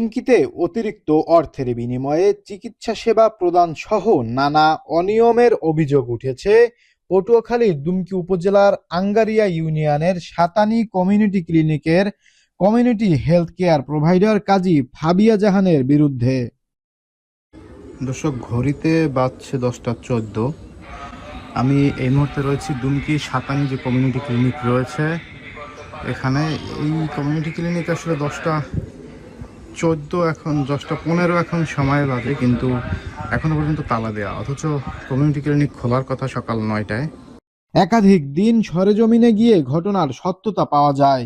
দুমকিতে অতিরিক্ত অর্থের বিনিময়ে চিকিৎসা সেবা প্রদান সহ নানা অনিয়মের অভিযোগ উঠেছে পটুয়াখালীর দুমকি উপজেলার আঙ্গারিয়া ইউনিয়নের সাতানী কমিউনিটি ক্লিনিকের কমিউনিটি হেলথ কেয়ার প্রোভাইডার কাজী ফাবিয়া জাহানের বিরুদ্ধে। দর্শক, ঘড়িতে বাজছে 10টা 14। আমি এই মুহূর্তে রয়েছি দুমকি সাতানী যে কমিউনিটি ক্লিনিক রয়েছে এখানে। এই কমিউনিটি ক্লিনিক আসলে 10টা 14, এখন 10টা 15 এখন সময় বাজে, কিন্তু এখনো পর্যন্ত তালা দেয়া, অথচ কমিউনিটি ক্লিনিক খোলার কথা সকাল 9টায়। একাধিক দিন সরেজমিনে গিয়ে ঘটনার সত্যতা পাওয়া যায়।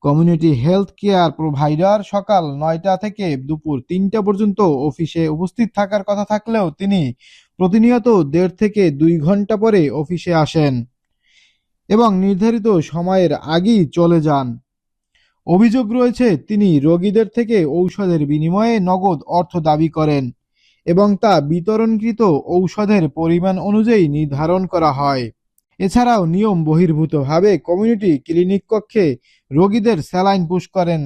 কমিউনিটি হেলথ কেয়ার প্রোভাইডার সকাল 9টা থেকে দুপুর 3টা পর্যন্ত অফিসে উপস্থিত থাকার কথা থাকলেও তিনি প্রতিনিয়ত 1.5 থেকে 2 ঘন্টা পরে অফিসে আসেন এবং নির্ধারিত সময়ের আগেই চলে যান। অভিযোগ রয়েছে তিনি রোগীদের থেকে ঔষধের বিনিময়ে নগদ অর্থ দাবি করেন এবং তা বিতরণকৃত ঔষধের পরিমাণ অনুযায়ী নির্ধারণ করা হয়। এছাড়াও নিয়ম বহির্ভূতভাবে কমিউনিটি ক্লিনিক কক্ষে রোগীদের স্যালাইন পুশ করেন,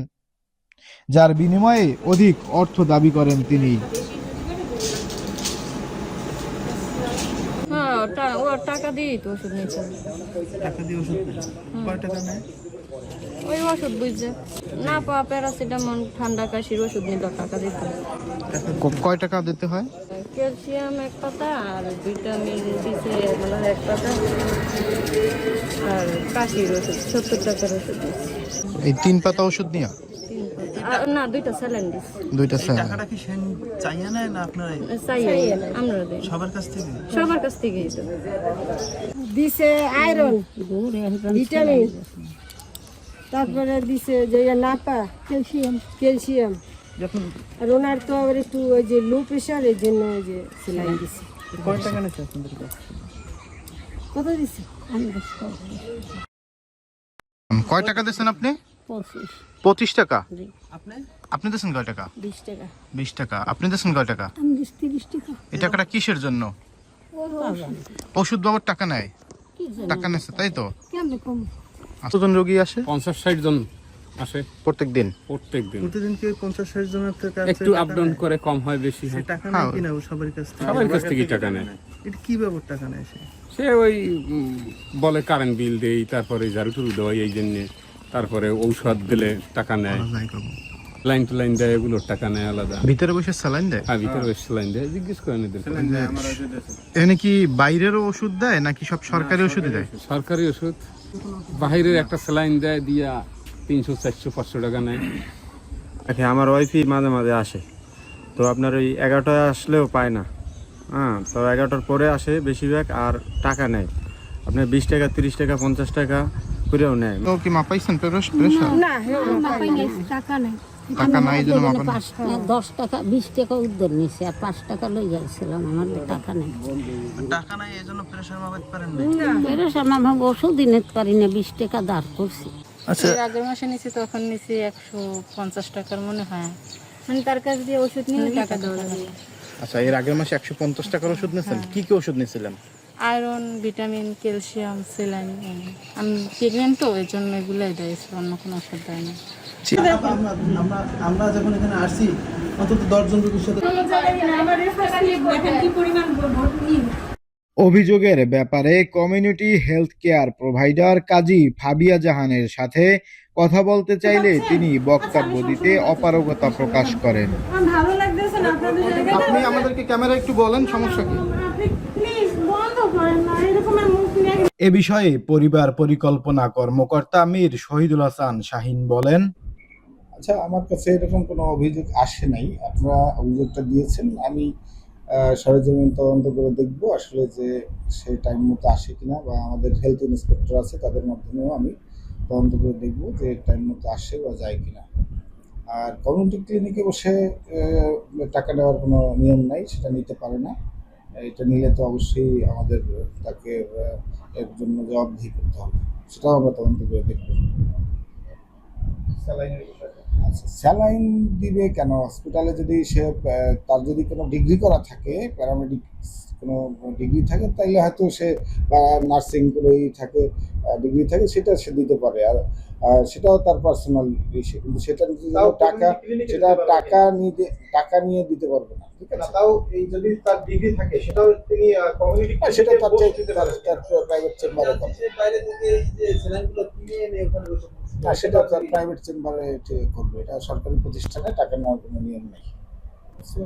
যার বিনিময়ে অধিক অর্থ দাবি করেন তিনি। টাকা দিয়ে তো ওষুধ নিতে হবে। টাকা দিয়ে ওষুধ কয় টাকা নেয়? ওই ওষুধ বুঝছে না পাওয়া প্যারাসিটামল ঠান্ডা কাশির ওষুধ নিতে টাকা দিতে হয়। কয় টাকা দিতে হয়? ক্যালসিয়াম 1 পাতা আর ভিটামিন দিছে মানে 1 পাতা আর কাশির ওষুধ 70 টাকার ওষুধ দিছে। এই 3 পাতা ওষুধ নিয়া 3 পাতা না 2টা স্যালাইন দিছে। 2টা স্যালাইন। টাকাটা কি সেন চাইয়া নেয় না আপনারা? চাইয়ে আমরা দেই সবার কাছ থেকে? সবার কাছ থেকেই তো দিছে আয়রন, ভিটামিন, তারপরে দিছে যে নাপা, ক্যালসিয়াম। যখন আর ওনার তো আবার একটু ওই যে লো প্রেশার, এর জন্য ওই যে সেলাইন দিছে। কয় টাকা নেছে আপনাদের কাছে? কত দিছে? কয় টাকা দিয়েছেন আপনি? 25 টাকা। আপনি দিয়েছেন কয় টাকা? 20 টাকা। 20 টাকা। আপনি দিয়েছেন কয় টাকা? আমি দিছি 30 টাকা। এই টাকাটা কিসের জন্য? ওষুধ বাবদ টাকা নেয়, টাকা নেছে, তাই তো? কেমনে কম? কতজন রোগী আসে? 50-60 জন আসে প্রত্যেক দিন। প্রতিদিন কি 50-60 জনের থেকে একটু আপ ডাউন করে, কম হয় বেশি হয়। টাকা নেয় কিনা সবার কাছ থেকে? সবার কাছ থেকে টাকা নেয়। এটা কি বাবদ টাকা নেয় সে ওই বলে কারেন্ট বিল দেই, তারপরে ঝাড়ু টুরু দেওয়াই এই জন্যে, তারপরে ঔষধ দিলে টাকা নেয়, লাইন টু লাইন দেয়, এগুলোর টাকা নেয় আলাদা। ভিতরে বসে স্যালাইন দেয়? হ্যাঁ, ভিতরে বসে লাইন দেয়, জিজ্ঞেস করেন এদের। এখানে কি বাইরেরও ওষুধ দেয় নাকি সব সরকারি ওষুধই দেয়? সরকারি ওষুধ, বাহিরের একটা স্যালাইন দেয়, দিয়া 300, 400, 500 টাকা নেয়। আচ্ছা, আমার ওয়াইফই মাঝে মাঝে আসে, তো আপনার ওই 11টায় আসলেও পায় না। হ্যাঁ, তো 11টার পরে আসে বেশিরভাগ, আর টাকা নেয় আপনার 20 টাকা, 30 টাকা, 50 টাকা করেও নেয়। তো কি মাপাইছেন প্রেশার? না, টাকা নাই। টাকা নাই জন্য মাপান। 10 টাকা 20 টাকা উদ্ধার নিছে, আর 5 টাকা লই যাইছিলাম। আমার টাকা নেই। টাকা নাই এজন্য প্রেসার মাপাতে পারেন না? প্রেশার মাপা ওষুধ নিতে পারি না, 20 টাকা দাঁড় করছি। আচ্ছা, এর আগের মাসে নিছি, তখন নিছি 150 টাকার মনে হয়, মানে তার কাছ দিয়ে ওষুধ নিয়ে টাকা দেওয়া লাগে। আচ্ছা, এর আগের মাসে 150 টাকার ওষুধ নিয়েছেন? কি কি ওষুধ নিয়েছিলেন? Iron, vitamin, calcium, saline. আমি প্রেগনেন্ট তো, এর জন্য এগুলাই দিয়েছি, অন্য কোনো ওষুধ দেয় না। আমরা যখন এখানে আসছি অন্তত 10 জন রোগীর সাথে অভিযোগের ব্যাপারে কমিউনিটি হেলথ কেয়ার প্রোভাইডার কাজী ফাবিয়া জাহানের সাথে কথা বলতে চাইলে তিনি বক্তব্য দিতে অপারগতা প্রকাশ করেন। ভালো লাগতেছে না আপনাদের জায়গায়? আপনি আমাদেরকে ক্যামেরা একটু বলেন, সমস্যা কি? আপনি প্লিজ বন্ধ করেন না, এরকমের মুখ নিয়ে। এ বিষয়ে পরিবার পরিকল্পনা কর্মকর্তা মীর শহীদুল হাসান শাহিন বলেন, আচ্ছা, আমার কাছে এরকম কোনো অভিযোগ আসে নাই। আপনারা অভিযোগটা দিয়েছেন, আমি সরেজমিন তদন্ত করে দেখবো আসলে যে সেই টাইম মতো আসে কিনা, বা আমাদের হেলথ ইন্সপেক্টর আছে তাদের মাধ্যমেও আমি তদন্ত করে দেখবো যে টাইম মতো আসে বা যায় কিনা। আর কমিউনিটি ক্লিনিকে বসে টাকা নেওয়ার কোনো নিয়ম নাই, সেটা নিতে পারে না। এটা নিলে তো অবশ্যই আমাদের তাকে এর জন্য জবাবদিহি করতে হবে, সেটাও আমরা তদন্ত করে দেখবো। আচ্ছা, স্যালাইন দিবে কেন? হসপিটালে যদি সে তার যদি কোনো ডিগ্রি করা থাকে, প্যারামেডিক কোনো ডিগ্রি থাকে, তাইলে হয়তো সে, বা নার্সিং করেই থাকে ডিগ্রি থাকে, সেটা সে দিতে পারে। আর সেটাও তার পার্সোনাল ইস্যু, কিন্তু সেটা নিতে তাও টাকা community clinic এ সেটা দিতে পারবে। টাকা নিয়ে দিতে পারবে না, ঠিক আছে? তাও এই যদি তার ডিগ্রি থাকে সেটাও তিনি কমিউনিটি সেটা তার প্রাইভেট চেম্বারে করবে। বাইরে থেকে এই যে সেলাইনগুলো কিনে এনে ওখানে বসে করছে। না, সেটা তার প্রাইভেট চেম্বারে করবে, এটা সরকারি প্রতিষ্ঠানে টাকা নেওয়ার কোনো নিয়ম নেই। বুঝতে পারছো?